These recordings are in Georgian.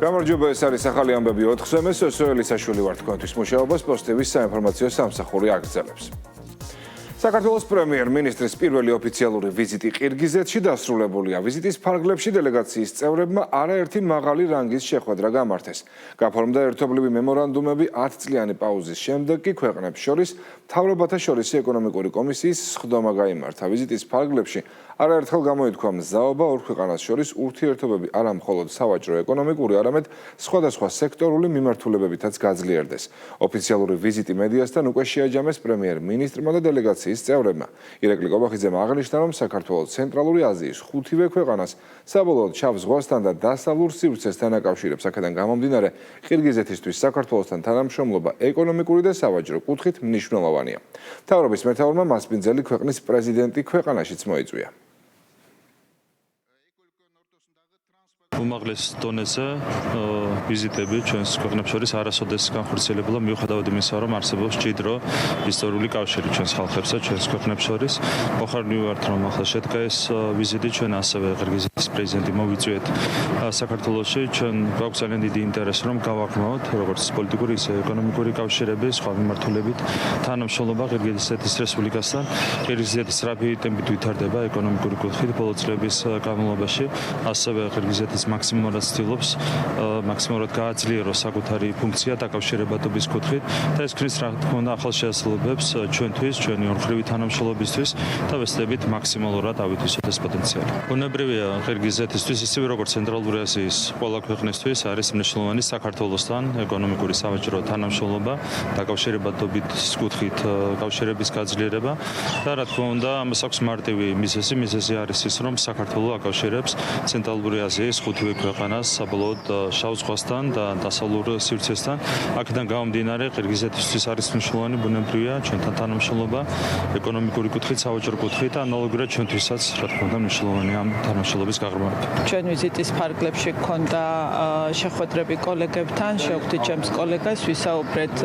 გამარჯობა, ეს არის ახალი ამბები 4-ზე, სოელისაშვილი ვარ თქვენთვის მუშაობას პოსტების საინფორმაციო სამსახური აგრძელებს. საქართველოს პრემიერ-მინისტრის პირველი ოფიციალური ვიზიტი ყირგიზეთში დასრულებულია. ვიზიტის ფარგლებში დელეგაციის წევრებმა არაერთი მაღალი რანგის შეხვედრა გამართეს. გაფორმდა ერთობლივი მემორანდუმები 10 წლიანი პაუზის შემდეგ კი ქვეყნებს შორის მთავრობათა შორისი ეკონომიკური კომისიის სხდომა გაიმართა. ვიზიტის ფარგლებში არაერთხელ გამოითქვა მზაობა ორ ქვეყანას შორის ურთიერთობები არა მხოლოდ სავაჭრო-ეკონომიკური, არამედ სხვადასხვა სექტორული მიმართულებებითაც გაძლიერდეს. ოფიციალური ვიზიტი მედიასთან უკვე შეაჯამეს პრემიერ-მინისტრმა და დელეგაციის წევრებმა. ირაკლი კობახიძემ აღნიშნა, რომ საქართველოს ცენტრალური აზიის 5-ვე ქვეყანას საბოლოოდ ჩავ ზღვასთან და დასავლურ სივრცესთან აკავშირებს. აქედან გამომდინარე, ყირგიზეთისთვის საქართველოსთან თანამშრომლობა ეკონომიკური და სავაჭრო კუთხით მნიშვნელოვანია. მთავრობის მეთაურმა მასპინძელი ქვეყნის პრეზიდენტი ქვეყანაშიც მოიწვია. უმაღლეს დონეზე ვიზიტები ჩვენს ქვეყნებს შორის არასოდეს განხორციელებულა მიუხედავად იმისა, რომ არსებობს მჭიდრო ისტორიული კავშირი ჩვენს ხალხებსა და ჩვენს ქვეყნებს შორის. მოხარნილი ვართ, რომ ახლა შედგა ეს ვიზიტი, ჩვენ ასევე ყირგიზეთის პრეზიდენტი მოვიწვიეთ საქართველოში. ჩვენ გვაქვს ძალიან დიდი ინტერესი, რომ გავაღრმავოთ როგორც პოლიტიკური, ისე ეკონომიკური კავშირები სხვა მიმართულებით თანამშრომლობა ყირგიზეთის რესპუბლიკასთან. ყირგიზეთის რაბი ტემპით ვითარდება ეკონომიკური კუთხით ბოლო წლების განმავლობაში, ასევე ყირგიზეთის მაქსიმალურად ცდილობს მაქსიმალურად გააძლიეროს საკუთარი ფუნქცია დაკავშირებადობის კუთხით და ეს ქმნის რა თქმა უნდა ახალ შესაძლებლობებს ჩვენთვის, ჩვენი ორმხრივი თანამშრომლობისთვის და ვეცდებით მაქსიმალურად ავითვისოთ ეს პოტენციალი. ბუნებრივია ყირგიზეთისთვის ისევე როგორც ცენტრალური აზიის ყველა ქვეყნისთვის არის მნიშვნელოვანი საქართველოსთან ეკონომიკური სავაჭრო თანამშრომლობა, დაკავშირებადობის კუთხით კავშირების გაძლიერება და რა თქმა უნდა ამას აქვს მარტივი მიზეზი არის ის, რომ საქართველო აკავშირებს ცენტრალური აზიის 5-ვე ქვეყანას საბოლოოდ შავ ზღვასთან და დასავლურ სივრცესთან. აქედან გამომდინარე, ყირგიზეთისთვის არის მნიშვნელოვანი ბუნებრივია ჩვენთან თანამშრომლობა ეკონომიკური კუთხით, სავაჭრო კუთხით და ანალოგურად ჩვენთვისაც რა თქმა უნდა მნიშვნელოვანია ამ თანამშრომლობის გაღრმავება. ჩვენ ვიზიტის ფარგლებში გქონდა შეხვედრები კოლეგებთან, შევხვდით ჩემს კოლეგას, ვისაუბრეთ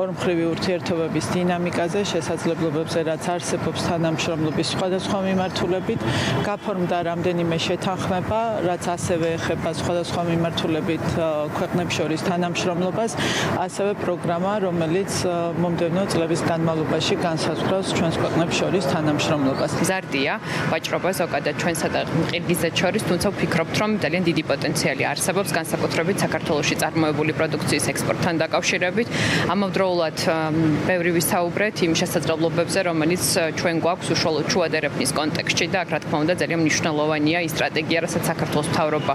ორმხრივი ურთიერთობების დინამიკაზე, შესაძლებლობებზე, რაც არსებობს თანამშრომლობის სხვადასხვა მიმართულებით. გაფორმდა რამდენიმე შეთანხმება, რაც ასევე ეხება სხვადასხვა მიმართულებით ქვეყნებს შორის თანამშრომლობას, ასევე პროგრამა, რომელიც მომდევნო წლების განმავლობაში განსაზღვრავს ჩვენს ქვეყნებს შორის თანამშრომლობას. მზარდია ვაჭრობა ზოგადად ჩვენსა და ყირგიზეთს შორის, თუმცა ვფიქრობთ, რომ ძალიან დიდი პოტენციალი არსებობს განსაკუთრებით საქართველოში წარმოებული პროდუქციის ექსპორტთან დაკავშირებით. ამავდროულად ბევრი ვისაუბრეთ იმ შესაძლებლობებზე, რომელიც ჩვენ გვაქვს უშუალოდ შუადერეფნის კონტექსტში და აქ რა თქმა უნდა ძალიან მნიშვნელოვანია ის სტრატეგია, რასაც საქართველოს მთავრობა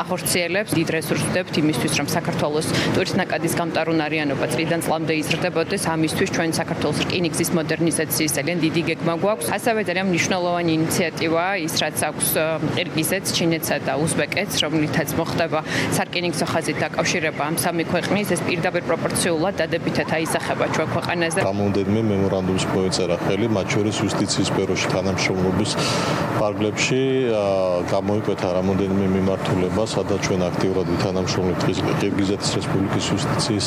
ახორციელებს. დიდ რესურსს ვდებთ იმისთვის, რომ საქართველოს ტურისტნაკადის გამტარუნარიანობა წლიდან წლამდე იზრდებოდეს. ამისთვის ჩვენ საქართველოს რკინიგზის მოდერნიზაციის ძალიან დიდი გეგმა გვაქვს. ასევე ძალიან მნიშვნელოვანი ინიციატივაა ის, რაც აქვს ყირგიზეთს, ჩინეთსა და უზბეკეთს, რომლითაც მოხდება სარკინიგზო ხაზით დაკავშირება ამ სამი ქვეყნის. ეს პირდაპირ პროპორციულად დადებითად აისახება ჩვენ ქვეყანაზე. რამდენიმე მემორანდუმს მოეწერა ხელი, მათ შორის იუსტიციის სფეროში თანამშრომლობის ფარგლებში გამოიკვეთა რამდენიმე მიმართულება, სადაც ჩვენ აქტიურად ვითანამშრომლებთ ყირგიზეთის რესპუბლიკის იუსტიციის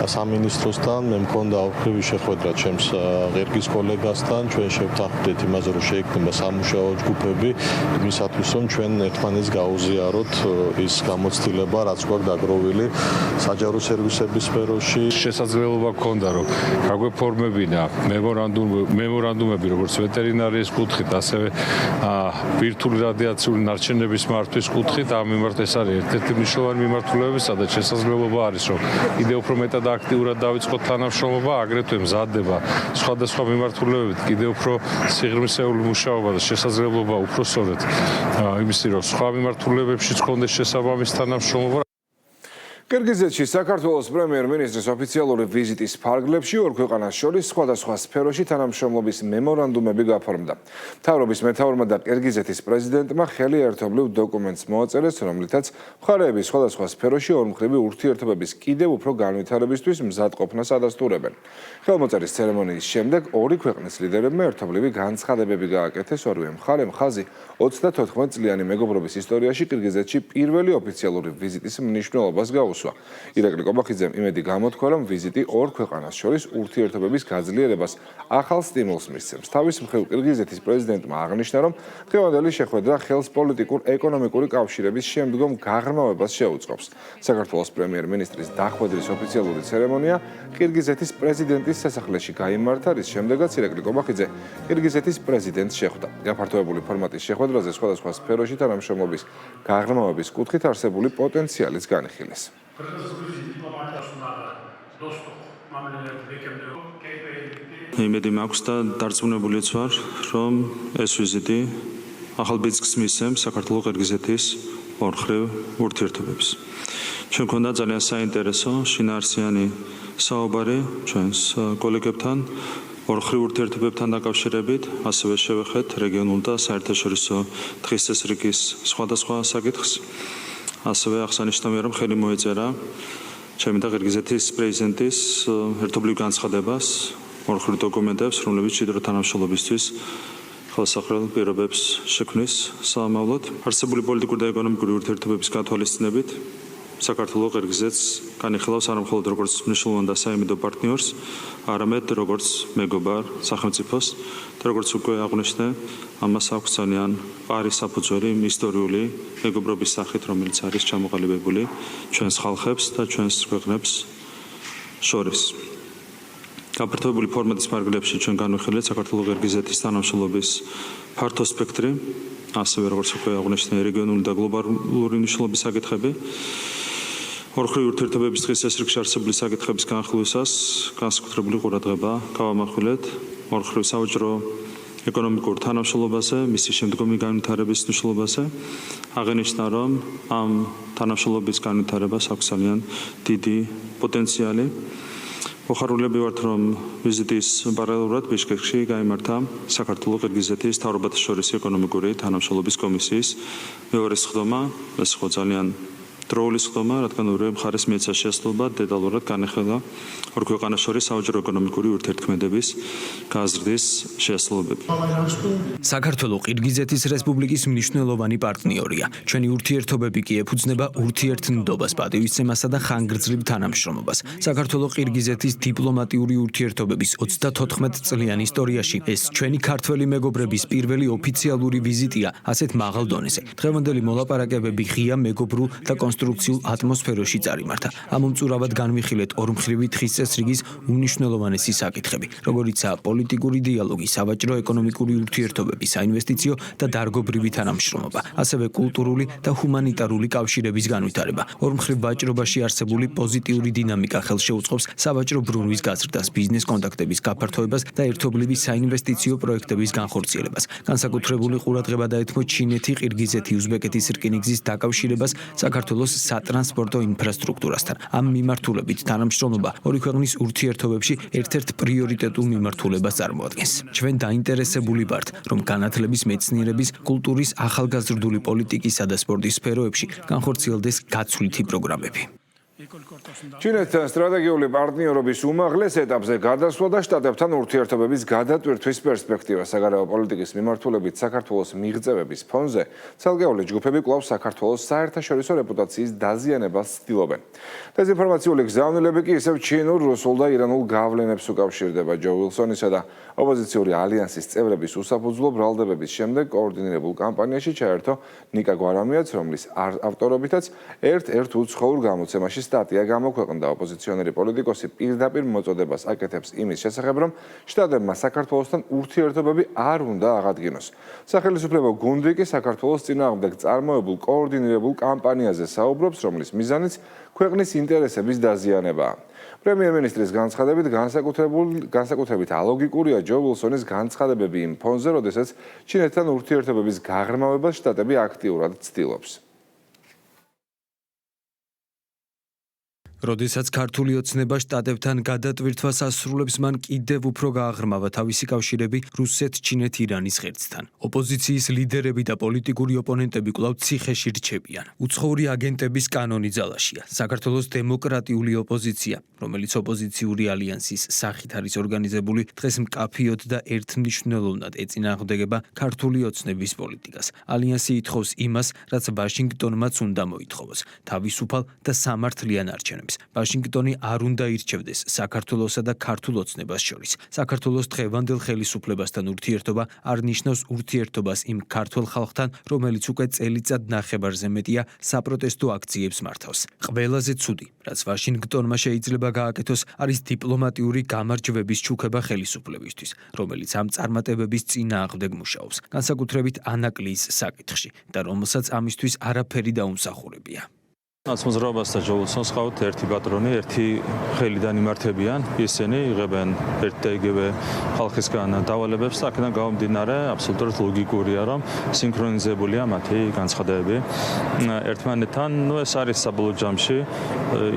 სამინისტროსთან. მე მქონდა ორმხრივი შეხვედრა ჩემს ყირგიზ კოლეგასთან. ჩვენ შევთანხმდით იმაზე, რომ შეიქმნება სამუშაო ჯგუფები იმისათვის, რომ ჩვენ ერთმანეთს გაუზიაროთ ის გამოცდილება, რაც გვაქვს დაგროვილი საჯარო სერვისების სფეროში. შესაძლებლობა გქონდა, რომ გაგვეფორმებინა მემორანდუმები როგორც ვეტერინარიის კუთხით, ასევე ბირთვული რადიაციული ნარჩენების მართვის კუთხით. ამ მიმართ ეს არის ერთ-ერთი მნიშვნელოვანი მიმართულებები, სადაც შესაძლებლობა არის, რომ კიდევ უფრო მეტად აქტიურად დავიწყოთ თანამშრომლობა, აგრეთვე მზადდება სხვადასხვა მიმართულებებით კიდევ უფრო სიღრმისეული მუშაობა და შესაძლებლობა უფრო სწორედ იმისი, რომ სხვა მიმართულებებშიც გქონდეს შესაბამისი თანამშრომლობა. ყირგიზეთში საქართველოს პრემიერ-მინისტრის ოფიციალური ვიზიტის ფარგლებში ორ ქვეყანას შორის სხვადასხვა სფეროში თანამშრომლობის მემორანდუმები გაფორმდა. მთავრობის მეთაურმა და ყირგიზეთის პრეზიდენტმა ხელი ერთობლივ დოკუმენტს მოაწერეს, რომლითაც მხარეები სხვადასხვა სფეროში ორმხრივი ურთიერთობების კიდევ უფრო განვითარებისთვის მზადყოფნას ადასტურებენ. ხელმოწერის ცერემონიის შემდეგ ორი ქვეყნის ლიდერებმა ერთობლივი განცხადებები გააკეთეს. ორივე მხარემ ხაზი 24 წლიანი მეგობრობის ისტორიაში ყირგიზეთში პირველი ოფიციალური ვიზიტის მნიშვნელობას გაუსვა. მოსვა. ირაკლი კობახიძემ იმედი გამოთქვა, რომ ვიზიტი ორ ქვეყანას შორის ურთიერთობების გაძლიერებას ახალ სტიმულს მისცემს. თავის მხრივ ყირგიზეთის პრეზიდენტმა აღნიშნა, რომ დღევანდელი შეხვედრა ხელს პოლიტიკურ-ეკონომიკური კავშირების შემდგომ გაღრმავებას შეუწყობს. საქართველოს პრემიერ-მინისტრის დახვედრის ოფიციალური ცერემონია ყირგიზეთის პრეზიდენტის სასახლეში გაიმართა, რის შემდეგაც ირაკლი კობახიძე ყირგიზეთის პრეზიდენტს შეხვდა. გაფართოებული ფორმატის შეხვედრაზე სხვადასხვა სფეროში თანამშრომლობის გაღრმავების კუთხით არსებული პოტენციალიც განიხილეს. იმედი მაქვს და დარწმუნებულიც ვარ, რომ ეს ვიზიტი ახალ ბიძგს მისცემს საქართველოს-ყირგიზეთის ორმხრივ ურთიერთობებს. ჩვენ გვქონდა ძალიან საინტერესო შინაარსიანი საუბარი ჩვენს კოლეგებთან ორმხრივ ურთიერთობებთან დაკავშირებით, ასევე შევეხეთ რეგიონულ და საერთაშორისო დღის წესრიგის სხვადასხვა საკითხს. ასევე აღსანიშნავია, რომ ხელი მოეწერა ჩემი და ყირგიზეთის პრეზიდენტის ერთობლივ განცხადებას ორმხრივ დოკუმენტებს, რომლებიც მჭიდრო თანამშრომლობისთვის ხელსაყრელ პირობებს შექმნის სამავლოდ. არსებული პოლიტიკური და ეკონომიკური ურთიერთობების გათვალისწინებით საქართველოს ყირგიზეთს განიხილავს არა მხოლოდ როგორც მნიშვნელოვან და საიმედო პარტნიორს, არამედ როგორც მეგობარ სახელმწიფოს და როგორც უკვე აღნიშნე, ამას აქვს ძალიან პარი საფუძველი ისტორიული მეგობრობის სახით, რომელიც არის ჩამოყალიბებული ჩვენს ხალხებს და ჩვენს ქვეყნებს შორის. გაფართოებული ფორმატის ფარგლებში ჩვენ განვიხილეთ საქართველოს-ყირგიზეთის თანამშრომლობის ფართო სპექტრი, ასევე როგორც უკვე აღნიშნე, რეგიონული და გლობალური მნიშვნელობის საკითხები. ორმხრივი ურთიერთობების დღის წესრიგში არსებული საკითხების განხილვისას განსაკუთრებული ყურადღება გავამახვილეთ ორმხრივ საუჯრო ეკონომიკურ თანამშრომლობაზე, მისი შემდგომი განვითარების მნიშვნელობაზე. აღინიშნა, რომ ამ თანამშრომლობის განვითარებას აქვს ძალიან დიდი პოტენციალი. მოხარულები ვართ, რომ ვიზიტის პარალელურად ბიშკეკში გაიმართა საქართველოს-ყირგიზეთის მთავრობათა შორის ეკონომიკური თანამშრომლობის კომისიის მეორე სხდომა. ეს იყო ძალიან დროული სხდომა, რადგან ორივე მხარეს მიეცა შესაძლებლობა დეტალურად განეხილა ორ ქვეყანას შორის საუჯრო ეკონომიკური ურთიერთქმედების გაზრდის შესაძლებლობები. საქართველოს ყირგიზეთის რესპუბლიკის მნიშვნელოვანი პარტნიორია. ჩვენი ურთიერთობები კი ეფუძნება ურთიერთნდობას, პატივისცემასა და ხანგრძლივ თანამშრომლობას. საქართველოს ყირგიზეთის დიპლომატიური ურთიერთობების 34 წლიან ისტორიაში ეს ჩვენი ქართველი მეგობრების პირველი ოფიციალური ვიზიტია ასეთ მაღალ დონეზე. დღევანდელი მოლაპარაკებები ღია მეგობრულ და კონსტრუქციულ ატმოსფეროში წარიმართა. ამომწურავად განვიხილეთ ორმხრივი დღის წესრიგის უმნიშვნელოვანესი საკითხები, როგორიცაა პოლიტიკური დიალოგი, სავაჭრო ეკონომიკური ურთიერთობები, საინვესტიციო და დარგობრივი თანამშრომლობა, ასევე კულტურული და ჰუმანიტარული კავშირების განვითარება. ორმხრივ ვაჭრობაში არსებული პოზიტიური დინამიკა ხელს შეუწყობს სავაჭრო ბრუნვის გაზრდას, ბიზნეს კონტაქტების გაფართოებას და ერთობლივი საინვესტიციო პროექტების განხორციელებას. განსაკუთრებული ყურადღება დაეთმო ჩინეთი, ყირგიზეთი, უზბეკეთის რკინიგზის დაკავშირებას საქართველოს სატრანსპორტო ინფრასტრუქტურასთან. ამ მიმართულებით თანამშრომლობა ორი ქვეყნის ურთიერთობებში ერთ-ერთ პრიორიტეტულ მიმართულებას წარმოადგენს. ჩვენ დაინტერესებული ვართ, რომ განათლების, მეცნიერების, კულტურის, ახალგაზრდული პოლიტიკისა და სპორტის სფეროებში განხორციელდეს გაცვლითი პროგრამები. ჩინეთთან სტრატეგიული პარტნიორობის უმაღლეს ეტაპზე გადასვლა და შტატებთან ურთიერთობების გადატვირთვის პერსპექტივა საგარეო პოლიტიკის მიმართულებით საქართველოს მიღწევების ფონზე ცალკეული ჯგუფები კვლავ საქართველოს საერთაშორისო რეპუტაციის დაზიანებას ცდილობენ. დეზინფორმაციული გზავნილები კი ისევ ჩინურ, რუსულ და ირანულ გავლენებს უკავშირდება. ჯო ვილსონისა და ოპოზიციური ალიანსის წევრების უსაფუძვლო ბრალდებების შემდეგ კოორდინირებულ კამპანიაში ჩაერთო ნიკა გვარამიაც, რომლის ავტორობითაც ერთ-ერთ უცხოურ გამოცემაში სტატია გამოქვეყნდა. ოპოზიციონერი პოლიტიკოსი პირდაპირ მოწოდებას აკეთებს იმის შესახებ, რომ შტატებმა საქართველოსთან ურთიერთობები არ უნდა აღადგინოს. სახელმწიფო გუნდი კი საქართველოს წინააღმდეგ წარმოებულ კოორდინირებულ კამპანიაზე საუბრობს, რომლის მიზანიც ქვეყნის ინტერესების დაზიანებაა. პრემიერ-მინისტრის განცხადებით განსაკუთრებით ალოგიკურია ჯო ვილსონის განცხადებები იმ ფონზე, როდესაც ჩინეთთან ურთიერთობების გაღრმავებას შტატები აქტიურად ცდილობს. როდესაც ქართული ოცნება შტატებთან გადატვირთვას ასრულებს, მან კიდევ უფრო გააღრმავა თავისი კავშირები რუსეთ-ჩინეთ-ირანის ღერძთან. ოპოზიციის ლიდერები და პოლიტიკური ოპონენტები კვლავ ციხეში რჩებიან. უცხოური აგენტების კანონი ძალაშია. საქართველოს დემოკრატიული ოპოზიცია, რომელიც ოპოზიციური ალიანსის სახით არის ორგანიზებული, დღეს მკაფიოდ და ერთმნიშვნელოვნად ეწინააღმდეგება ქართული ოცნების პოლიტიკას. ალიანსი ითხოვს იმას, რაც ვაშინგტონმაც უნდა მოითხოვოს, თავისუფალ და სამართლიან არჩევნებს. ვაშინგტონი არ უნდა ირჩევდეს საქართველოსა და ქართულ ოცნებას შორის. საქართველოს დღევანდელ ხელისუფლებასთან ურთიერთობა არ ნიშნავს ურთიერთობას იმ ქართულ ხალხთან, რომელიც უკვე წელიწად ნახევარზე მეტია საპროტესტო აქციებს მართავს. ყველაზე ცუდი, რაც ვაშინგტონმა შეიძლება გააკეთოს, არის დიპლომატიური გამარჯვების ჩუქება ხელისუფლებისთვის, რომელიც ამ წარმატებების წინააღმდეგ მუშაობს, განსაკუთრებით ანაკლიის საკითხში და რომელსაც ამისთვის არაფერი დაუმსახურებია. ნაცმოძრაობას და ჯოულსონს ყავთ ერთი პატრონი, ერთი ხელიდან იმართებიან. ისინი იღებენ ერთ და იგივე ხალხისგან დავალებებს და აქედან გამომდინარე აბსოლუტურად ლოგიკურია, რომ სინქრონიზებულია მათი განცხადებები ერთმანეთთან. ეს არის საბოლოო ჯამში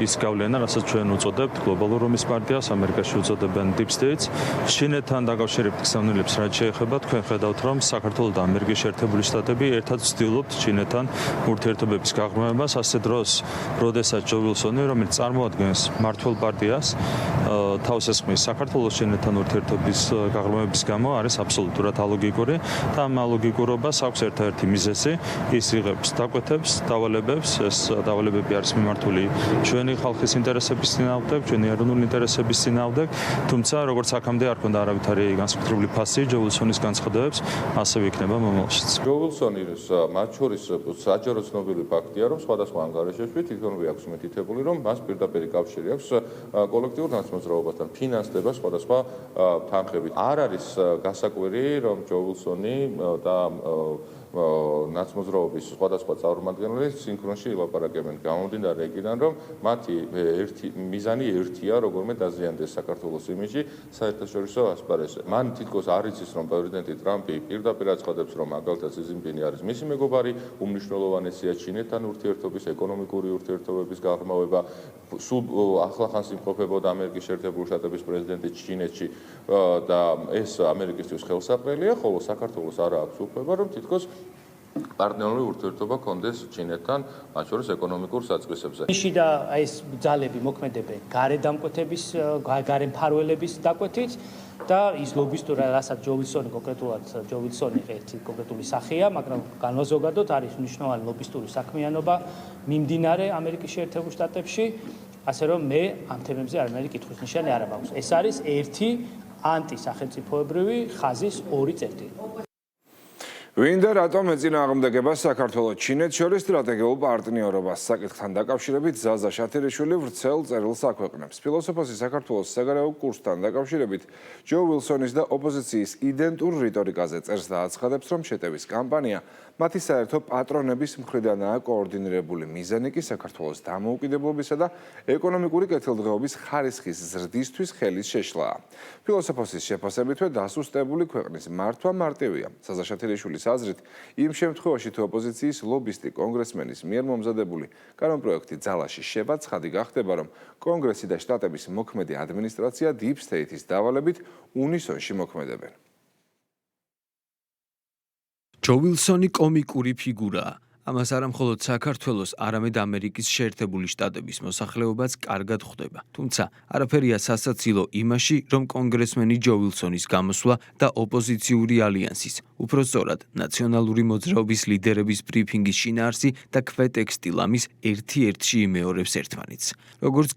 ის გავლენა, რასაც ჩვენ უწოდებთ გლობალურ რომის პარტიას, ამერიკაში უწოდებენ Deep States. ჩინეთთან დაკავშირებით გზავნილებს რაც შეეხება, თქვენ ხედავთ, რომ საქართველოს და ამერიკის შეერთებული შტატები ერთად ცდილობთ ჩინეთთან ურთიერთობების გაღრმავებას, ასე დროს როდესაც ჯო ვილსონი, რომელიც წარმოადგენს მმართველ პარტიას, თავს ესხმის საქართველოს ჩინეთთან ურთიერთობის გაღრმავების გამო არის აბსოლუტურად ალოგიკური და ამ ალოგიკურობას აქვს ერთ-ერთი მიზეზი, ის იღებს დაკვეთებს, დავალებებს, ეს დავალებები არის მიმართული ჩვენი ხალხის ინტერესების წინააღმდეგ, ჩვენი ეროვნული ინტერესების წინააღმდეგ, თუმცა როგორც აქამდე არ ქონდა არავითარი განსაკუთრებული ფასი ჯო ვილსონის განცხადებებს, ასევე იქნება მომავალშიც. ჯო ვილსონის მათ შორის საჯარო ცნობილი ფაქტია, რომ სხვადასხვა ანგარიშებში თვითონვე აქვს მითითებული, რომ მას პირდაპირ კავშირი აქვს კოლექტიურ ნაცმოძრაობასთან, ფინანსდება სხვადასხვა თანხებით. არ არის გასაკვირი, რომ ჯო ვილსონი და ნაცმოძრაობის სხვადასხვა წარმომადგენლები სინქრონში ილაპარაკებენ. გამომდინარე იქიდან, რომ მათი მიზანი ერთია, როგორმე დაზიანდეს საქართველოს იმიჯი საერთაშორისო ასპარეზზე. მან თითქოს არ იცის, რომ პრეზიდენტი ტრამპი პირდაპირ აცხადებს, რომ მაგალითად სი ძინპინი არის მისი მეგობარი, უმნიშვნელოვანესია ჩინეთთან ურთიერთობის, ეკონომიკური ურთიერთობების გაღრმავება. სულ ახლახანს იმყოფებოდა ამერიკის შეერთებული შტატების პრეზიდენტი ჩინეთში და ეს ამერიკისთვის ხელსაყრელია, ხოლო საქართველოს არ აქვს უფლება, რომ თითქოს პარტნიორული ურთიერთობა კონდეს ჩინეთთან, მათ შორის ეკონომიკურ საწყისებზე. ნიში და ეს ძალები მოქმედებენ გარედამკვეთების, გარემფარველების დაკვეთით და ის ლობისტური, რასაც ჯო ვილსონი კონკრეტულად ჯო ვილსონი ერთი კონკრეტული სახეა, მაგრამ განმაზოგადოთ არის მნიშვნელოვანი ლობისტური საქმიანობა მიმდინარე ამერიკის შეერთებულ შტატებში, ასე რომ მე ამ თემებზე არანაირი კითხვის ნიშანი არ მაქვს. ეს არის ერთი ანტისახელმწიფოებრივი ხაზის ორი წერტილი. ვინ და რატომ ეწინააღმდეგება საქართველოს ჩინეთს შორის სტრატეგიულ პარტნიორობას საკითხთან დაკავშირებით ზაზა შათირიშვილი ვრცელ წერილს აქვეყნებს. ფილოსოფოსი საქართველოს საგარეო კურსთან დაკავშირებით ჯო ვილსონის და ოპოზიციის იდენტურ რიტორიკაზე წერს და აცხადებს, რომ შეტევის კამპანია მათი საერთო პატრონების მხრიდანაა კოორდინირებული. მიზანი კი საქართველოს დამოუკიდებლობისა და ეკონომიკური კეთილდღეობის ხარისხის ზრდისთვის ხელის შეშლაა. ფილოსოფოსის შეფასებითვე დასუსტებული ქვეყნის მართვა მარტივია. ზაზა შათირიშვილის აზრით, იმ შემთხვევაში თუ ოპოზიციის ლობისტი კონგრესმენის მიერ მომზადებული კანონპროექტი ძალაში შევა, ცხადი გახდება, რომ კონგრესი და შტატების მოქმედი ადმინისტრაცია Deep State-ის დავალებით უნისონში მოქმედებენ. ჯო ვილსონი კომიკური ფიგურაა. ამას არა მხოლოდ საქართველოს, არამედ ამერიკის შეერთებული შტატების მოსახლეობაც კარგად ხვდება. თუმცა არაფერია სასაცილო იმაში, რომ კონგრესმენი ჯო ვილსონის გამოსვლა და ოპოზიციური ალიანსის, უფრო სწორად, ნაციონალური მოძრაობის ლიდერების ბრიფინგის შინაარსი და ქვეტექსტი ლამის ერთ-ერთში იმეორებს ერთმანეთს. როგორც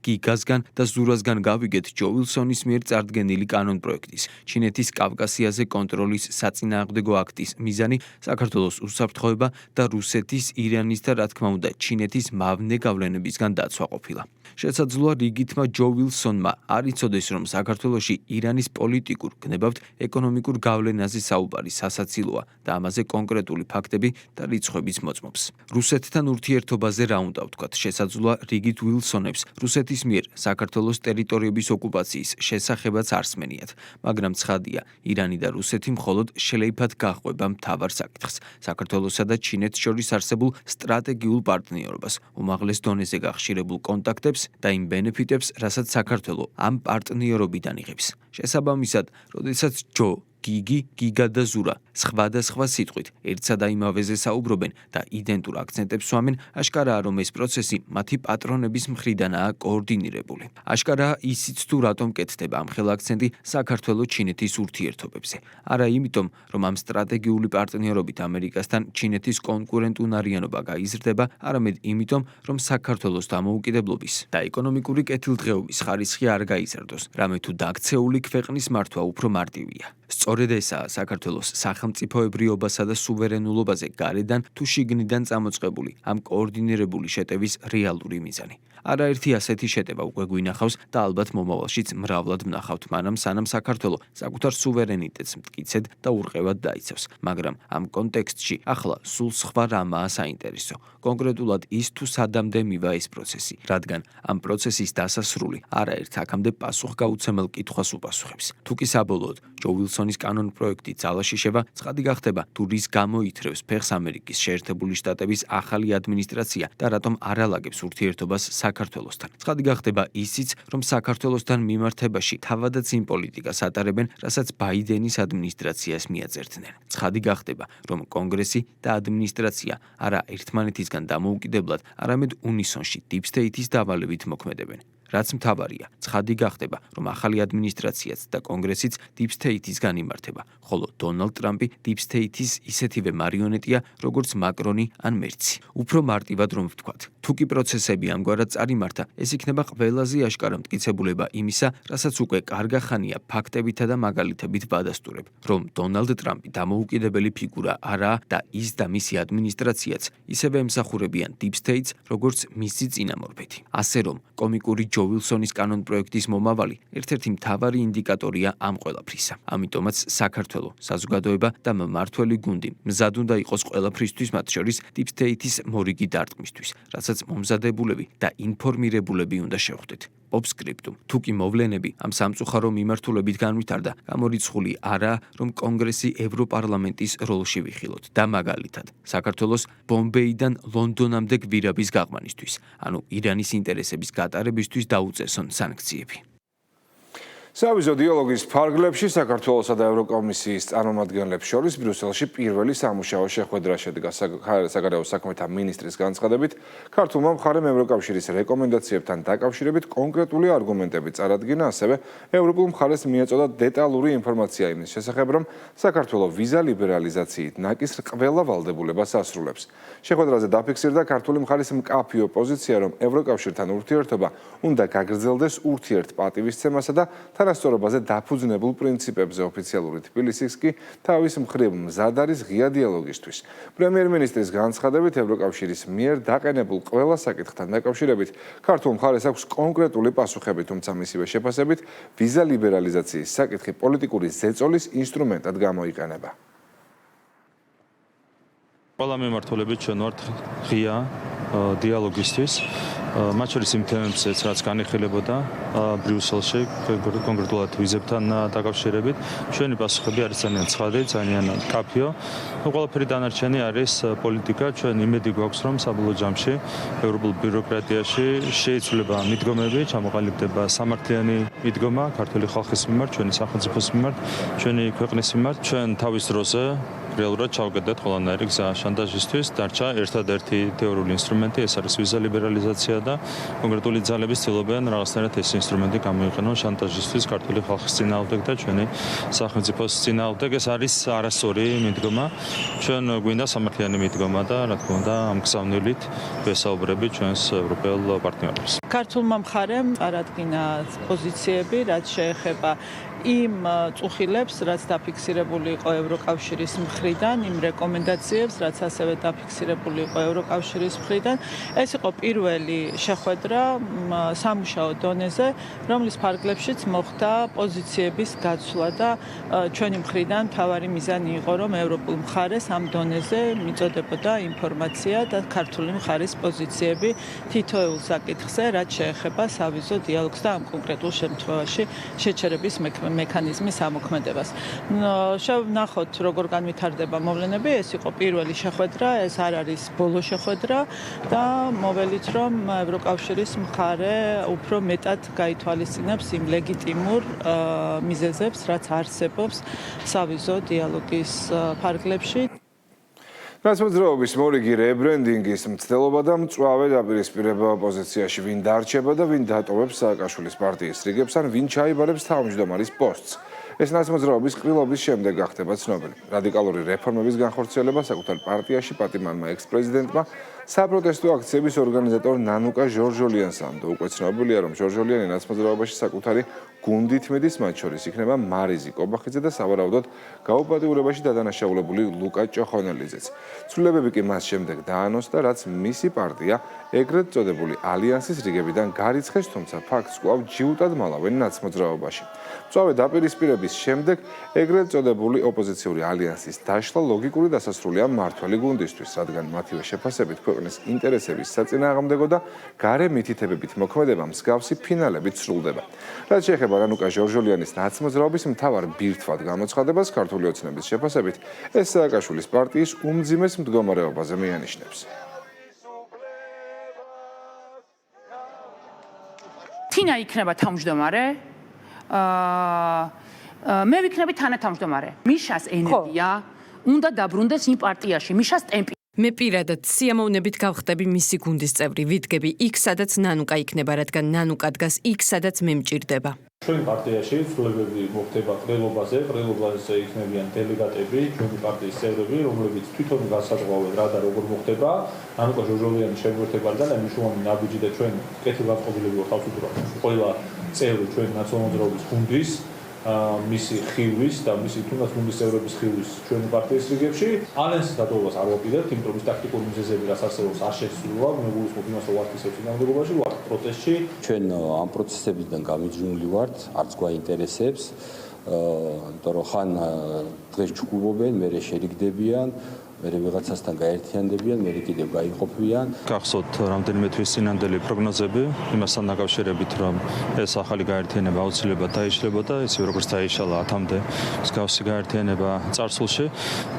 გიგასგან და ზურასგან გავიგეთ ჯო ვილსონის მიერ წარდგენილი კანონპროექტის, ჩინეთის კავკასიაზე კონტროლის საწინააღმდეგო აქტის მიზანი საქართველოს უსაფრთხოება და რუსეთის, ირანის და რა თქმა უნდა ჩინეთის მავნე გავლენებისგან დაცვა ყოფილა. შესაძლოა რიგითმა ჯო ვილსონმა არ იცოდეს, რომ საქართველოში ირანის პოლიტიკურ, გნებავთ ეკონომიკურ გავლენაზე საუბარი სასაცილოა და ამაზე კონკრეტული ფაქტები და რიცხვებიც მოწმობს. რუსეთთან ურთიერთობაზე რა უნდა ვთქვათ? შესაძლოა რიგით ვილსონებს რუსეთის მიერ საქართველოს ტერიტორიების ოკუპაციის შესახებაც არსმენიათ, მაგრამ ცხადია, ირანი და რუსეთი მხოლოდ შელეიფად გაჰყვება მთავარ საკითხს, საქართველოსა და ჩინეთს შორის არსებულ სტრატეგიულ პარტნიორობას, უმაღლეს დონეზე გახშირებულ კონტაქტებს და იმ ბენეფიტებს, რასაც საქართველო ამ პარტნიორობიდან იღებს. შესაბამისად, როდესაც ჯო გიგი, გიგა და ზურა სხვადასხვა სიტყვით ერთსა და იმავეზე საუბრობენ და იდენტურ აქცენტებს სვამენ, აშკარაა, რომ ეს პროცესი მათი პატრონების მხრიდანაა კოორდინირებული. აშკარაა ისიც თუ რატომ კეთდება ამ ხელა აქცენტი საქართველო-ჩინეთის ურთიერთობებზე. არა იმიტომ, რომ ამ სტრატეგიული პარტნიორობით ამერიკასთან ჩინეთის კონკურენტუნარიანობა გაიზრდება, არამედ იმიტომ, რომ საქართველოს დამოუკიდებლობის და ეკონომიკური კეთილდღეობის ხარისხი არ გაიზარდოს, რამე თუ დაქცეული ქვეყნის მართვა უფრო მარტივია. სწორედ ესაა საქართველოს სახელმწიფოებრიობასა და სუვერენულობაზე გარედან თუ შიგნიდან წამოწყებული ამ კოორდინირებული შეტევის რეალური მიზანი. არაერთი ასეთი შეტევა უკვე გვინახავს და ალბათ მომავალშიც მრავლად ვნახავთ, მანამ სანამ საქართველო საკუთარ სუვერენიტეტს მტკიცედ და ურყევად დაიცავს. მაგრამ ამ კონტექსტში ახლა სულ სხვა რამაა საინტერესო. კონკრეტულად ის თუ სადამდე მივა ეს პროცესი, რადგან ამ პროცესის დასასრული არაერთ აქამდე პასუხგაუცემელ კითხვას უპასუხებს. თუ კი საბოლოოდ ჯო ვილსონის კანონ პროექტი ძალაში შევა, ცხადი გახდება, თუ რის გამო ითრევს ფეხს ამერიკის შეერთებული შტატების ახალი ადმინისტრაცია და რატომ არ ალაგებს ურთიერთობას საქართველოსთან. ცხადი გახდება ისიც, რომ საქართველოსთან მიმართებაში თავადაც იმ პოლიტიკას ატარებენ, რასაც ბაიდენის ადმინისტრაციას მიაწერდნენ. ცხადი გახდება, რომ კონგრესი და ადმინისტრაცია არა ერთმანეთისგან დამოუკიდებლად, არამედ უნისონში დიპ სტეითის დავალებით მოქმედებენ. რაც მთავარია, ცხადი გახდება, რომ ახალი ადმინისტრაციაც და კონგრესიც დიპ სტეითისგან იმართება, ხოლო დონალდ ტრამპი დიპ სტეითის ისეთივე მარიონეტია, როგორც მაკრონი ან მერცი. უფრო მარტივად რომ ვთქვათ, თუ კი პროცესები ამგვარად წარიმართა, ეს იქნება ყველაზე აშკარა მტკიცებულება იმისა, რასაც უკვე კარგა ხანია ფაქტებითა და მაგალითებით ვადასტურებ, რომ დონალდ ტრამპი დამოუკიდებელი ფიგურა არაა და ის და მისი ადმინისტრაციაც ისევე ემსახურებიან დიპ სტეითს, როგორც მისი წინამორბედი. ასე რომ, კომიკური ჯო ვილსონის კანონ პროექტის მომავალი ერთ-ერთი მთავარი ინდიკატორია ამ ყველაფრისა. ამიტომაც საქართველო, საზოგადოება და მმართველი გუნდი მზად უნდა იყოს ყველაფრისთვის, მათ შორის დიპ სტეითის მორიგი დარტყმისთვის, რასაც მომზადებულები და ინფორმირებულები უნდა შევხვდეთ. ოპსკრიპტუმ, თუ კი მოვლენები ამ სამწუხარო მიმართულებით განვითარდა, გამორიცხული არაა, რომ კონგრესი ევროპარლამენტის როლში ვიხილოთ და მაგალითად, საქართველოს ბომბეიდან ლონდონამდე გვირაბის გაყვანისთვის, ანუ ირანის ინტერესების გატარებისთვის დაუწესონ სანქციები. სავიზო დიალოგის ფარგლებში საქართველოსა და ევროკომისიის წარმომადგენლებს შორის ბრიუსელში პირველი სამუშაო შეხვედრა შედგა. საგარეო საქმეთა მინისტრის განცხადებით, ქართულმა მხარემ ევროკავშირის რეკომენდაციებთან დაკავშირებით კონკრეტული არგუმენტები წარადგინა, ასევე ევროპულ მხარეს მიეწოდა დეტალური ინფორმაცია იმის შესახებ, რომ საქართველო ვიზა ლიბერალიზაციით ნაკისრ ყველა ვალდებულებას ასრულებს. შეხვედრაზე დაფიქსირდა ქართული მხარის მკაფიო პოზიცია, რომ ევროკავშირთან ურთიერთობა უნდა გაგრძელდეს ურთიერთპატივისცემასა და თანასწორობაზე დაფუძნებულ პრინციპებზე. ოფიციალური თბილისის კი თავის მხრივ მზად არის ღია დიალოგისთვის. პრემიერ-მინისტრის განცხადებით, ევროკავშირის მიერ დაყენებულ ყველა საკითხთან დაკავშირებით ქართულ მხარეს აქვს კონკრეტული პასუხები, თუმცა მისივე შეფასებით ვიზა ლიბერალიზაციის საკითხი პოლიტიკური ზეწოლის ინსტრუმენტად გამოიყენება. ყველა მიმართულებით ჩვენ ვართ ღია დიალოგისთვის. მათ შორის იმ თემებზეც, რაც განიხილებოდა ბრიუსელში, კონკრეტულად ვიზებთან დაკავშირებით, ჩვენი პასუხები არის ძალიან ცხადი, ძალიან მკაფიო. ყველაფერი დანარჩენი არის პოლიტიკა. ჩვენ იმედი გვაქვს, რომ საბოლოო ჯამში ევროპულ ბიუროკრატიაში შეიცვლება მიდგომები, ჩამოყალიბდება სამართლიანი მიდგომა ქართული ხალხის მიმართ, ჩვენი სახელმწიფოს მიმართ, ჩვენი ქვეყნის მიმართ. ჩვენ თავის დროზე რეალურად ჩავგედეთ ყველანაირი გზა შანტაჟისთვის. დარჩა ერთადერთი თეორიული ინსტრუმენტი, ეს არის ვიზა ლიბერალიზაცია და კონკრეტული ძალები ცდილობენ რაღაცნაირად ეს ინსტრუმენტი გამოიყენონ შანტაჟისთვის ქართული ხალხის წინააღმდეგ და ჩვენი სახელმწიფოს წინააღმდეგ. ეს არის არასწორი მიდგომა. ჩვენ გვინდა სამართლიანი მიდგომა და რა თქმა უნდა ამ გზავნილით ვესაუბრებით ჩვენს ევროპელ პარტნიორებს. ქართულმა მხარემ წარადგინა პოზიციები, რაც შეეხება იმ წუხილებს, რაც დაფიქსირებული იყო ევროკავშირის მხრიდან, იმ რეკომენდაციებს, რაც ასევე დაფიქსირებული იყო ევროკავშირის მხრიდან. ეს იყო პირველი შეხვედრა სამუშაო დონეზე, რომლის ფარგლებშიც მოხდა პოზიციების გაცვლა და ჩვენი მხრიდან მთავარი მიზანი იყო, რომ ევროპულ მხარეს ამ დონეზე მიწოდებოდა ინფორმაცია და ქართული მხარის პოზიციები თითოეულ საკითხზე, რაც შეეხება სავიზო დიალოგს და ამ კონკრეტულ შემთხვევაში შეჩერების მექანიზმის ამოქმედებას. შევნახოთ, როგორ განვითარდება მოვლენები. ეს იყო პირველი შეხვედრა, ეს არ არის ბოლო შეხვედრა და მოველით, რომ ევროკავშირის მხარე უფრო მეტად გაითვალისწინებს იმ ლეგიტიმურ მიზეზებს, რაც არსებობს სავიზო დიალოგის ფარგლებში. ნაცმოძრაობის მორიგი რებრენდინგის მცდელობა და მწვავე დაპირისპირება ოპოზიციაში ვინ დარჩება და ვინ დატოვებს სააკაშვილის პარტიის რიგებს ან ვინ ჩაიბარებს თავმჯდომარის პოსტს. ეს ნაცმოძრაობის ყრილობის შემდეგ გახდება ცნობილი. რადიკალური რეფორმების განხორციელება საკუთარ პარტიაში პატიმარმა ექს-პრეზიდენტმა საპროტესტო აქციების ორგანიზატორ ნანუკა ჟორჟოლიანს ამდა. უკვე ცნობილია, რომ ჟორჟოლიანი ნაცმოძრაობაში საკუთარი გუნდით მიდის, მათ შორის იქნება მარიზი კობახიძე და სავარაუდოდ გაუპატიურებაში დადანაშაულებული ლუკა ჭოხონელიძეც. ცვლილებები კი მას შემდეგ დაანონსდა, რაც მისი პარტია ეგრეთ წოდებული ალიანსის რიგებიდან გარიცხეს, თუმცა ფაქტს კვლავ ჯიუტად მალავენ ნაცმოძრაობაში. მწვავე დაპირისპირების შემდეგ ეგრეთ წოდებული ოპოზიციური ალიანსის დაშლა ლოგიკური დასასრულია მმართველი გუნდისთვის, რადგან მათივე შეფასებით ქვეყნის ინტერესების საწინააღმდეგო და გარე მითითებებით მოქმედება მსგავსი ფინალებით სრულდება. რაც შეეხება რანუკა ჟორჟოლიანის ნაცმოძრაობის მთავარ ბირთვად გამოცხადებას, ქართული ოცნების შეფასებით ეს სააკაშვილის პარტიის უმძიმეს მდგომარეობაზე მიანიშნებს. თინა იქნება თავმჯდომარე, მე ვიქნები თანათავმჯდომარე. მიშას ენერგია უნდა დაბრუნდეს იმ პარტიაში, მიშას ტემპი. მე პირადად სიამოვნებით გავხდები მისი გუნდის წევრი, ვიდგები იქ, სადაც ნანუკა იქნება, რადგან ნანუკა დგას იქ, სადაც მე მჭირდება. ჩვენი პარტიაში ცვლილებები მოხდება ყრილობაზე იქნებიან დელეგატები, ჩვენი პარტიის წევრები, რომლებიც თვითონ განსაზღვრავენ რა და როგორ მოხდება. ნანუკა ჟორჟოლიანის შემოერთებიდან და მნიშვნელოვანი ნაბიჯი და ჩვენ კეთილგანწყობილები ვართ თავისუფლად ყველა წევრი ჩვენი ნაციონალ-მოძრაობის გუნდის მისი ხილვის და მისი თუნდაც გუნდის წევრების ხილვის ჩვენი პარტიის რიგებში. ალიანსის დატოვებას არ ვაპირებთ, იმიტომ რომ ის ტაქტიკური მიზეზები რაც არსებობს არ შესრულა, მე გულისხმობ იმას, რომ ვართ ისევ წინააღმდეგობაში, ვართ პროტესტში. ჩვენ ამ პროცესებიდან გამიჯნული ვართ, არც გვაინტერესებს, იმიტომ რომ ხან დღეს ჩუქუბობენ, მერე შერიგდებიან, მერე ვიღაცასთან გაერთიანდებიან, მერე კიდევ გაიყოფიან. გახსოვთ რამდენიმე თვის წინანდელი პროგნოზები იმასთან დაკავშირებით, რომ ეს ახალი გაერთიანება აუცილებლად დაიშლებოდა, ისე როგორც დაიშალა 10-მდე მსგავსი გაერთიანება წარსულში.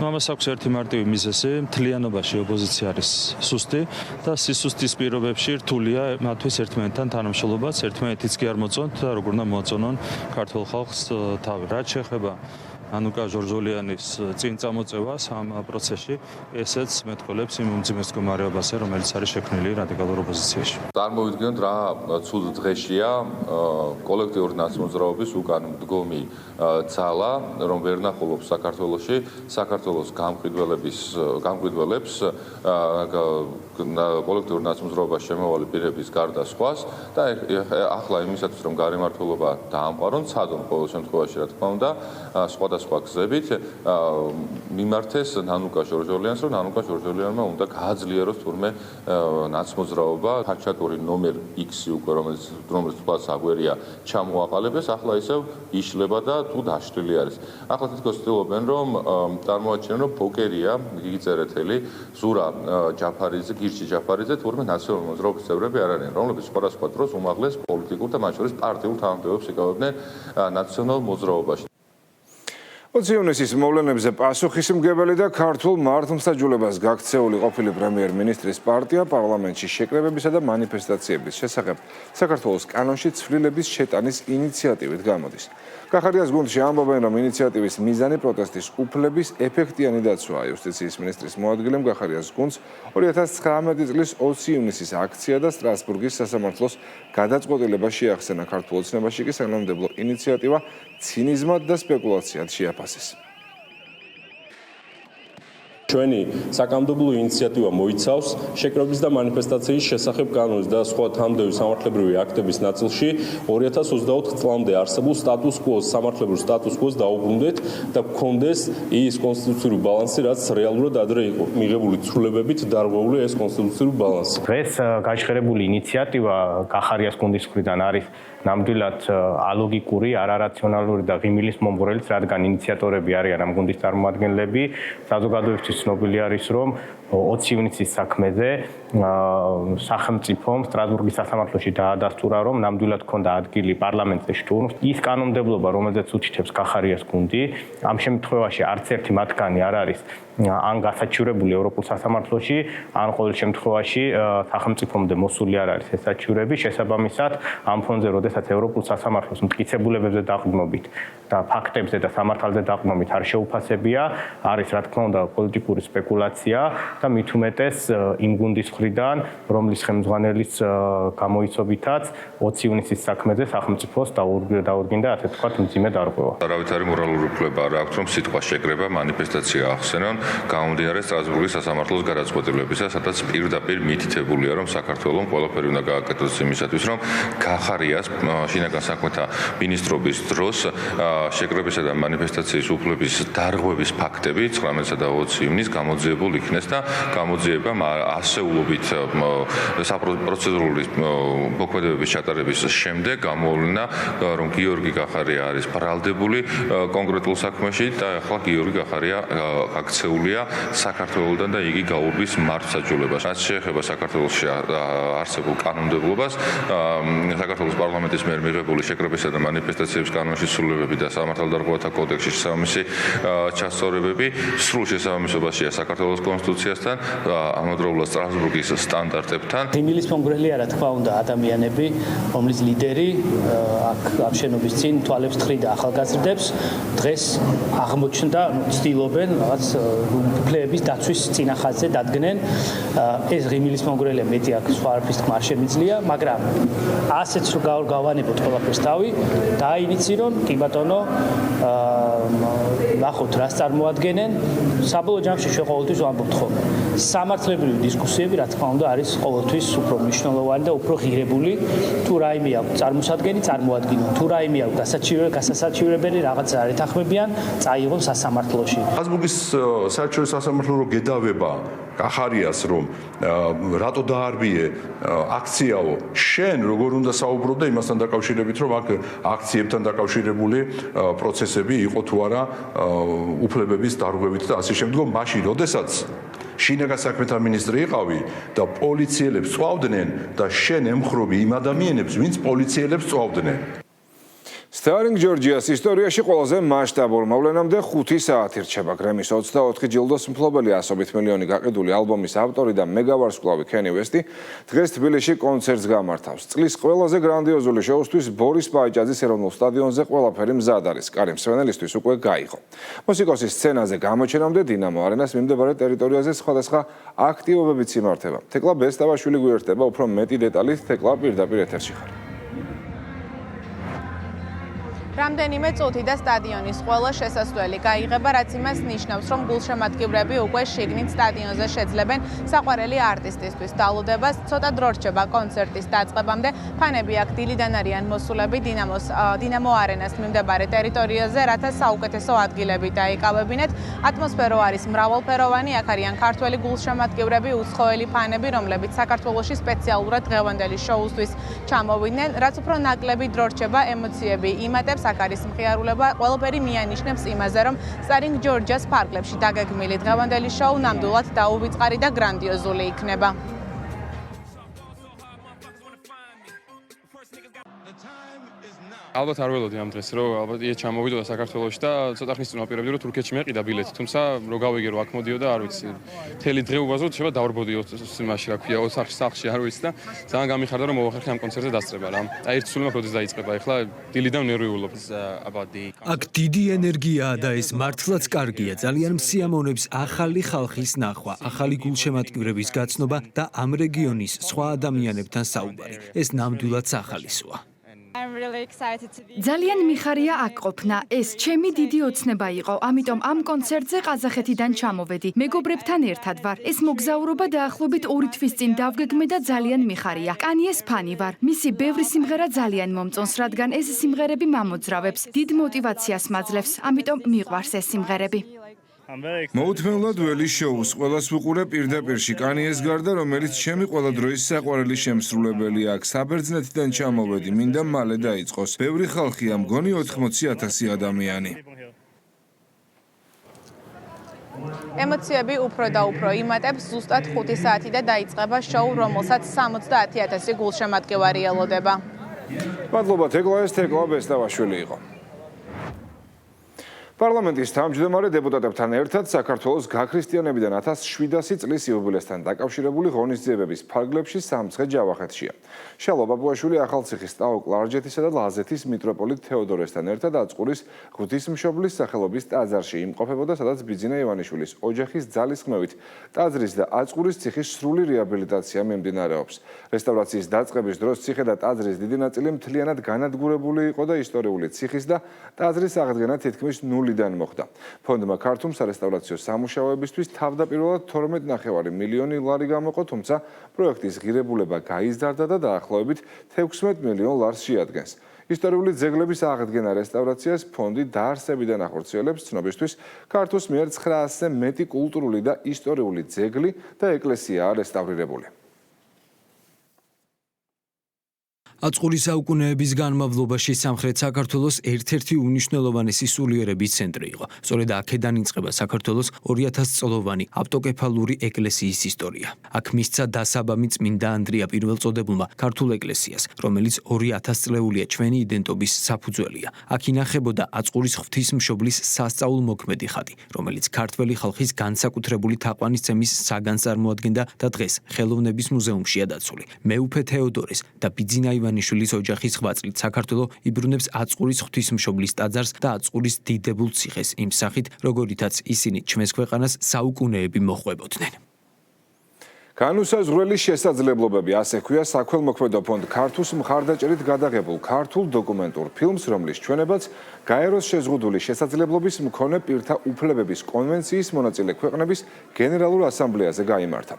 ამას აქვს ერთი მარტივი მიზეზი, მთლიანობაში ოპოზიცია არის სუსტი და სისუსტის პირობებში რთულია მათთვის ერთმანეთთან თანამშრომლობაც, ერთმანეთიც კი არ მოწონთ და როგორ უნდა მოაწონონ ქართულ ხალხს თავი. რაც შეეხება ნანუკა ჟორჟოლიანის წინ წამოწევას ამ პროცესში, ესეც მეტყველებს იმ უმძიმეს მდგომარეობაზე, რომელიც არის შექმნილი რადიკალურ ოპოზიციაში. წარმოვიდგინოთ რა ცუდ დღეშია კოლექტიური ნაცმოძრაობის უკან მდგომი ძალა, რომ ვერ ნახულობს საქართველოში საქართველოს გამყიდველებს კოლექტიური ნაცმოძრაობაში შემოვალი პირების გარდა სხვას და ახლა იმისათვის რომ გარემართულობა დაამყარონ, ცადონ ყოველ შემთხვევაში რა თქმა უნდა, სხვადასხვა გზებით მიმართეს ნანუკა ჟორჟოლიანს, რომ ნანუკა ჟორჟოლიანმა უნდა გააძლიეროს თურმე ნაცმოძრაობა, ფარჩატური ნომერ X-ი უკვე რომელიც თვალს აგვერია ჩამოაყალიბეს, ახლა ისევ იშლება და თუ დაშლილი არის. ახლა თითქოს ცდილობენ რომ წარმოაჩინონ რომ პოკერია, გიგი წერეთელი, ზურა ჯაფარიძე, გირჩი ჯაფარიძე თურმე ნაციონალური მოძრაობის წევრები არ არიან, რომლებიც სხვადასხვა დროს უმაღლეს პოლიტიკურ და მათ შორის პარტიულ თანამდებობებს იკავებდნენ ნაციონალურ მოძრაობაში. ოციონისის მოვლენებზე პასუხისმგებელი და ქართულ მართლმსაჯულებას გაქცეული ყოფილი პრემიერ-მინისტრის პარტია პარლამენტში შეკრებებისა და მანიფესტაციების შესახებ საქართველოს კანონში ცვლილების შეტანის ინიციატივით გამოდის. კახარიას გუნდში ამბობენ, რომ ინიციატივის მიზანი პროტესტის უფლების ეფექტიანი დაცვაა. იუსტიციის მინისტრის მოადგილემ კახარიას გუნდს 2019 წლის 20 ივნისის აქცია და სტრასბურგის სასამართლოს გადაწყვეტილება შეახსენა. ქართულ ოცნებაში კი საკანონმდებლო ინიციატივა ცინიზმად და სპეკულაციად შეაფასეს. ჩვენი საკანონმდებლო ინიციატივა მოიცავს შეკრების და მანიფესტაციის შესახებ კანონის და სხვა თანამდებობრივი სამართლებრივი აქტების ნაწილში 2024 წლამდე არსებულ სტატუს-კვოს, სამართლებრივ სტატუს-კვოს დაუბრუნდეთ და გქონდეს ის კონსტიტუციური ბალანსი, რაც რეალურად ადრე იყო მიღებული ცვლილებებით დარღვეული ეს კონსტიტუციური ბალანსი. დღეს გაჟღერებული ინიციატივა კახარიას გუნდის მხრიდან არის ნამდვილად ალოგიკური, არარაციონალური და ღიმილის მომღვრელიც, რადგან ინიციატორები არიან ამ გუნდის წარმომადგენლები. საზოგადოებისთვის ცნობილი არის, რომ 20 ივნისის საქმეზე სახელმწიფომ სტრასბურგის სასამართლოში დაადასტურა, რომ ნამდვილად ჰქონდა ადგილი პარლამენტზე შტურმს. ის კანონმდებლობა, რომელზეც უჩიჩებს კახარიას გუნდი, ამ შემთხვევაში არც ერთი მათგანი არ არის ან გასაჩივრებული ევროპულ სასამართლოში, ან ყოველ შემთხვევაში სახელმწიფომდე მოსული არ არის ეს საჩივრები. შესაბამისად, ამ ფონზე, როდესაც ევროპულ სასამართლოს მტკიცებულებებზე დაყრდნობით და ფაქტებზე და სამართალზე დაყრდნობით არ შეუფასებია, არის რა თქმა უნდა პოლიტიკური სპეკულაცია და მით უმეტეს იმ გუნდის მხრიდან, რომლის ხელმძღვანელის გამოიცობითაც 20 ივნისის საქმეზე სახელმწიფოს დაურგინდა, ასე ვთქვათ, მძიმე დარღვევა. არავითარი მორალური უფლება არ აქვს, რომ სიტყვა შეკრება, მანიფესტაცია ახსენონ, გამომდინარე სტრასბურგის სასამართლოს გადაწყვეტილებისა, სადაც პირდაპირ მითითებულია, რომ საქართველოს ყველაფერი უნდა გააკეთოს იმისათვის, რომ კახარიას შინაგან საქმეთა მინისტრობის დროს შეკრებისა და მანიფესტაციის უფლების დარღვევის ფაქტები 19 და 20 ივნისს გამოძიებულ იქნეს და გამოძიება ასეულობით საპროცედურული მოქმედებების ჩატარების შემდეგ გამოავლინა, რომ გიორგი კახარია არის ბრალდებული კონკრეტულ საქმეში და ახლა გიორგი კახარია აქცეულია საქართველოსთან და იგი გაურბის მართლმსაჯულებას. რაც შეეხება საქართველოში არსებულ კანონმდებლობას, საქართველოს პარლამენტის მიერ მიღებული შეკრებისა და მანიფესტაციების კანონში ცვლილებები და სამართალდარღვევათა კოდექსში შესაბამისი ჩასწორებები სრულ შესაბამისობაშია საქართველოს კონსტიტუციასთან, ამავდროულად სტრასბურგის სტანდარტებთან. ღიმილის მომგვრელია, რა თქმა უნდა, ადამიანები, რომლის ლიდერი აქ შენობის წინ თვალებს თხრიდა ახალგაზრდებს, დღეს აღმოჩნდა, ცდილობენ რაღაც უფლებების დაცვის წინახაზზე დადგნენ. ეს ღიმილის მომგვრელია, მეტი აქ სხვა არაფრის თქმა არ შემიძლია, მაგრამ ასეც რო გავანებოთ ყველაფერს თავი, დაინიცირონ, კი ბატონო, ნახოთ რას წარმოადგენენ. საბოლოო ჯამში ჩვენ ყოველთვის ვამბობთ ხოლმე. სამართლებრივი დისკუსიები, რა თქმა უნდა, არის ყოველთვის უფრო მნიშვნელოვანი და უფრო ღირებული. თუ რაიმე აქვს წარმოსადგენი, წარმოადგინონ. თუ რაიმე აქვს გასასაჩივრებელი რაღაც არ ეთანხმებიან, წაიღონ სასამართლოში. სტრასბურგის საერთაშორისო სასამართლო რო გედავება კახარიას, რომ რატო დაარბიე აქციაო, შენ როგორ უნდა საუბრობ და იმასთან დაკავშირებით, რომ აქ აქციებთან დაკავშირებული პროცესები იყო თუ არა უფლებების დარღვევით და ასე შემდგომ, მაშინ, როდესაც შინაგან საქმეთა მინისტრი იყავი და პოლიციელებს წვავდნენ და შენ ემხრობი იმ ადამიანებს, ვინც პოლიციელებს წვავდნენ. Starring Georgia's ისტორიაში ყველაზე მასშტაბურ მოვლენამდე 5 საათი რჩება. გრემის 24 ჯილდოს მფლობელი ასობით მილიონი გაყიდული ალბომის ავტორი და მეგავარსკვლავი Kanye West დღეს თბილისში კონცერტს გამართავს. წლის ყველაზე გრანდიოზული შოუსთვის ბორის პაიჭაძის ეროვნულ სტადიონზე ყველაფერი მზად არის. კარიმ სვენელისთვის უკვე გაიღო. მუსიკოსის სცენაზე გამოჩენამდე დინამო არენას მიმდებარე ტერიტორიაზე სხვადასხვა აქტივობებიც იმართება. თეკლა ბესტავაშვილი გვერდება უფრო მეტი დეტალით, თეკლა პირდაპირ ეთერში ხარ. რამდენიმე წუთი და სტადიონის ყველა შესასვლელი გაიღება, რაც იმას ნიშნავს, რომ გულშემატკივრები უკვე შიგნით სტადიონზე შეძლებენ საყვარელი არტისტისთვის დალუდებას. ცოტა დრო რჩება კონცერტის დაწყებამდე. ფანები აქ დილიდან არიან მოსულები დინამო არენას მიმდებარე ტერიტორიაზე, რათა საუკეთესო ადგილები დაიკავებინეთ. ატმოსფერო არის მრავალფეროვანი, აქ არიან ქართველი გულშემატკივრები, უცხოელი ფანები, რომლებიც საქართველოში სპეციალურად დღევანდელი შოუსთვის ჩამოვიდნენ. რაც უფრო ნაკლები დრო რჩება, ემოციები იმატებს. აქ არის მხიარულება, ყველაფერი მიანიშნებს იმაზე, რომ Starring Georgia's პარკლებში დაგეგმილი დღევანდელი შოუ ნამდვილად დაუვიწყარი და გრანდიოზული იქნება. ალბათ არ ველოდი ამ დღეს, რომ ალბათ იე ჩამოვიდოდა საქართველოში და ცოტა ხნის წინ ვაპირებდი, რომ თურქეთში მეყიდა ბილეთი, თუმცა რო გავიგე, რომ აქ მოდიო და არ ვიცი, მთელი დღე უბრალოდ შეიძლება დავარბოდიო იმაში, რა ქვია, სახლში არ ვიცი და ძალიან გამიხარდა, რომ მოვახერხე ამ კონცერტზე დასწრება რა. აი ერთ სული მაქვს, როდის დაიწყება, ეხლა დილიდან ნერვიულობ. აქ დიდი ენერგიაა და ეს მართლაც კარგია, ძალიან მსიამოვნებს ახალი ხალხის ნახვა, ახალი გულშემატკივრების გაცნობა და ამ რეგიონის სხვა ადამიანებთან საუბარი. ეს ნამდვილად სახალისოა. ძალიან მიხარია აქ ყოფნა. ეს ჩემი დიდი ოცნება იყო, ამიტომ ამ კონცერტზე ყაზახეთიდან ჩამოვედი. მეგობრებთან ერთად ვარ. ეს მოგზაურობა დაახლოებით 2 თვის წინ დავგეგმე და ძალიან მიხარია. კანიეს ფანი ვარ. მისი ბევრი სიმღერა ძალიან მომწონს, რადგან ეს სიმღერები მამოძრავებს, დიდ მოტივაციას მაძლევს. ამიტომ მიყვარს ეს სიმღერები. მოუთმევლად ველი შოუს ყველას ვუყურე პირდაპირში კანიეს გარდა, რომელიც ჩემი ყველა დროის საყვარელი შემსრულებელია. აქ საბერძნეთიდან ჩამოვედი, მინდა მალე დაიწყოს. ბევრი ხალხია, მგონი 80,000 ადამიანი. ემოციები უფრო და უფრო იმატებს, ზუსტად 5 საათი და დაიწყება შოუ, რომელსაც 70,000 გულშემატკივარი ელოდება. მადლობა თეკლას, თეკლა ბესტავაშვილი იყო. პარლამენტის თავმჯდომარე დეპუტატებთან ერთად საქართველოს გაქრისტიანებიდან 1700 წლის იუბილესთან დაკავშირებული ღონისძიებების ფარგლებში სამცხე ჯავახეთშია. შალვა ბაბუაშვილი ახალციხის ტაო კლარჯეთისა და ლაზეთის მიტროპოლიტ თეოდორესთან ერთად აწყურის ღვთისმშობლის სახელობის ტაძარში იმყოფებოდა, სადაც ბიძინა ივანიშვილის ოჯახის ძალისხმევით ტაძრის და აწყურის ციხის სრული რეაბილიტაცია მიმდინარეობს. რესტავრაციის დაწყების დროს ციხე და ტაძრის დიდი ნაწილი მთლიანად განადგურებული იყო და ისტორიული ციხის და ტაძრის აღდგენა თითქმის ნულიდან მოხდა. ფონდმა ქართულ სარესტავრაციო სამუშაოებისთვის თავდაპირველად 12.5 მილიონი ლარი გამოყო, თუმცა პროექტის ღირებულება გაიზარდა და დაახლოებით 16 მილიონ ლარს შეადგენს. ისტორიული ძეგლების აღდგენა რესტავრაციას ფონდი დაარსებიდან ახორციელებს, ცნობისთვის ქართულს მიერ 900-ზე მეტი კულტურული და ისტორიული ძეგლი და ეკლესიაა რესტავრირებული. აწყურის საუკუნეების განმავლობაში სამხრეთ საქართველოს ერთ-ერთი უნიშნელოვანესი სულიერების ცენტრი იყო. სწორედ აქედან იწყება საქართველოს 2000 წლოვანი ავტოკეფალური ეკლესიის ისტორია. აქ მისცა დასაბამი წმინდა ანდრია პირველწოდებულმა ქართულ ეკლესიას, რომელიც 2000 წლეულია ჩვენი იდენტობის საფუძველია. აქ ინახებოდა აწყურის ღვთისმშობლის სასწაულმოქმედი ხატი, რომელიც ქართველი ხალხის განსაკუთრებული თაყვანისცემის საგანს წარმოადგენდა და დღეს ხელოვნების მუზეუმშია დაცული. მეუფე თეოდორეს და ბიძინა ივანიშვილის ოჯახის ღვაწლით საქართველო იბრუნებს აწყურის ღვთისმშობლის ტაძარს და აწყურის დიდებულ ციხეს იმ სახით, როგორითაც ისინი ჩვენს ქვეყანას საუკუნეები მოხვებოდნენ. განუსაზღვრელი შესაძლებლობები, ასე ქვია საქველმოქმედო ფონდ ქართულს მხარდაჭერით გადაღებულ ქართულ დოკუმენტურ ფილმს, რომლის ჩვენებაც გაეროს შეზღუდული შესაძლებლობის მქონე პირთა უფლებების კონვენციის მონაწილე ქვეყნების გენერალურ ასამბლეაზე გაიმართა.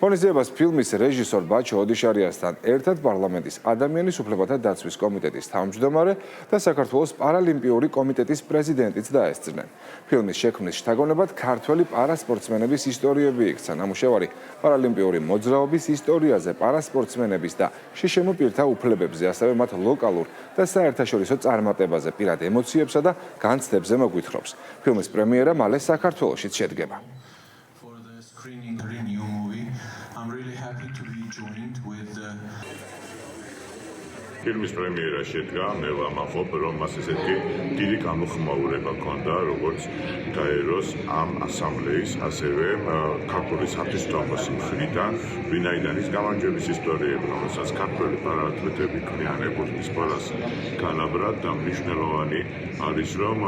ღონისძიებას ფილმის რეჟისორ ბაჩო ოდიშარიასთან ერთად პარლამენტის ადამიანის უფლებათა დაცვის კომიტეტის თავმჯდომარე და საქართველოს პარალიმპიური კომიტეტის პრეზიდენტიც დაესწრნენ. ფილმის შექმნის შთაგონებად ქართველი პარასპორტსმენების ისტორიები იქცა. ნამუშევარი პარალიმპიური მოძრაობის ისტორიაზე, პარასპორტსმენების და შიშემო პირთა უფლებებზე, ასევე მათ ლოკალურ და საერთაშორისო წარმატებაზე, პირად ემოციებსა და განცდებზე მოგვითხრობს. ფილმის პრემიერა მალე საქართველოშიც შედგება. ფილმის პრემიერა შედგა, მე ვამაყობ, რომ მას ესეთი დიდი გამოხმაურება ჰქონდა, როგორც გაეროს ამ ასამბლეის, ასევე ქართული საფრთხის მხრიდან, ვინაიდან ის გამარჯვების ისტორიები, რომელსაც ქართველი პარაათლეტები ქმნიან ეპოქის ყველას განაბრად და მნიშვნელოვანი არის, რომ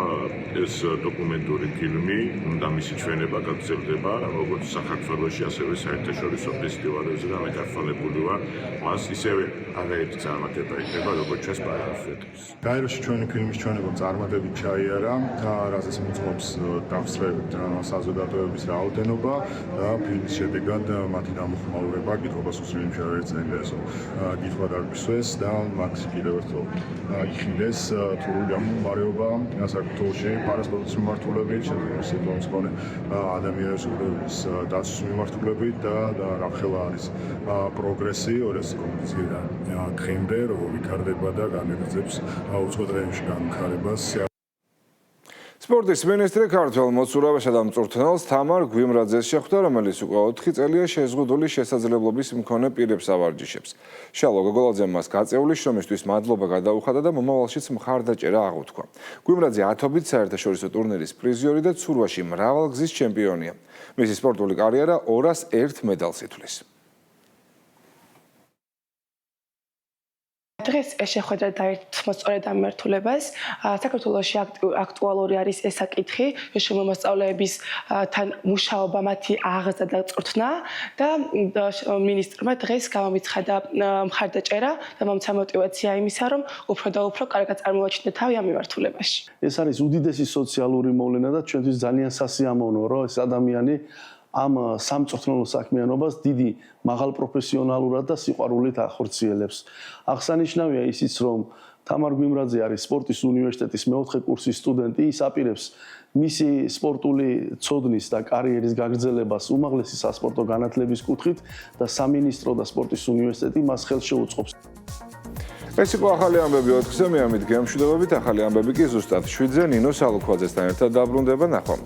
ეს დოკუმენტური ფილმი, უნდა მისი ჩვენება გაგრძელდება, როგორც საქართველოში, ასევე საერთაშორისო ფესტივალებზე და მე გახვალებული ვარ, მას ისევე არაერთი წარმატება როგორც ჩვენს პარაათლეტებს. გაეროში ჩვენი ფილმის ჩვენება წარმატებით ჩაიარა და რაზეც მოწმობს დავსწრებით საზოგადოების რაოდენობა და ფილმის შედეგად მათი გამოხმაურება კითხობას უსმენს შევერც საინტერესო კითხვა დაგისვეს და მაქს კიდევ ერთხელ იხილეს თურმე გამომარეობა საქართველოში პარასპორტის მიმართულებით, შემოსავლების მქონე ადამიანების უფლებების დაცვის მიმართულებით და რამხელა არის პროგრესი 2000 კომიტეტიდან დღემდე ვითარდება და განაგრძობს უცხო დღეებში განხარებას. სპორტის მინისტრი ქართველ მოცურავესა და მწვრთნელს თამარ გვიმრაძეს შეხვდა, რომელიც უკვე 4 წელია შეზღუდული შესაძლებლობის მქონე პირებს ავარჯიშებს. შალვა გოგოლაძემ მას გაწეული შრომისთვის მადლობა გადაუხადა და მომავალშიც მხარდაჭერა აღუთქვა. გვიმრაძე ათობით საერთაშორისო ტურნირის პრიზიორი და ცურვაში მრავალგზის ჩემპიონია. მისი სპორტული კარიერა 201 მედალს ითვლის. დღეს ეს შეხვედრა დაერთმო სწორედ ამ მიმართულებას. საქართველოში აქტუალური არის ეს საკითხი, შემომასწავლეების თან მუშაობა, მათი აღზრდა და წვრთნა და მინისტრმა დღეს გამომიცხადა მხარდაჭერა და მომცა мотиваცია იმისა, რომ უფრო და უფრო კარგად წარმოაჩინოთ თავი ამ მიმართულებაში. ეს არის უდიდესი სოციალური მოვლენა და ჩვენთვის ძალიან სასიამოვნოა, რომ ეს ადამიანი ამ სამწვრთნელო საქმიანობას დიდი მაღალ პროფესიონალურად და სიყვარულით ახორციელებს. აღსანიშნავია ისიც, რომ თამარ გვიმრაძე არის სპორტის უნივერსიტეტის მეოთხე კურსის სტუდენტი, ის აპირებს მისი სპორტული ცოდნის და კარიერის გაგრძელებას უმაღლესი სასპორტო განათლების კუთხით და სამინისტრო და სპორტის უნივერსიტეტი მას ხელს შეუწყობს. ეს იყო ახალი ამბები 4-ზე, მე ამით გემშვიდობებით, ახალი ამბები კი ზუსტად 7-ზე ნინო სალუქვაძესთან ერთად დაბრუნდება ნახვამდის.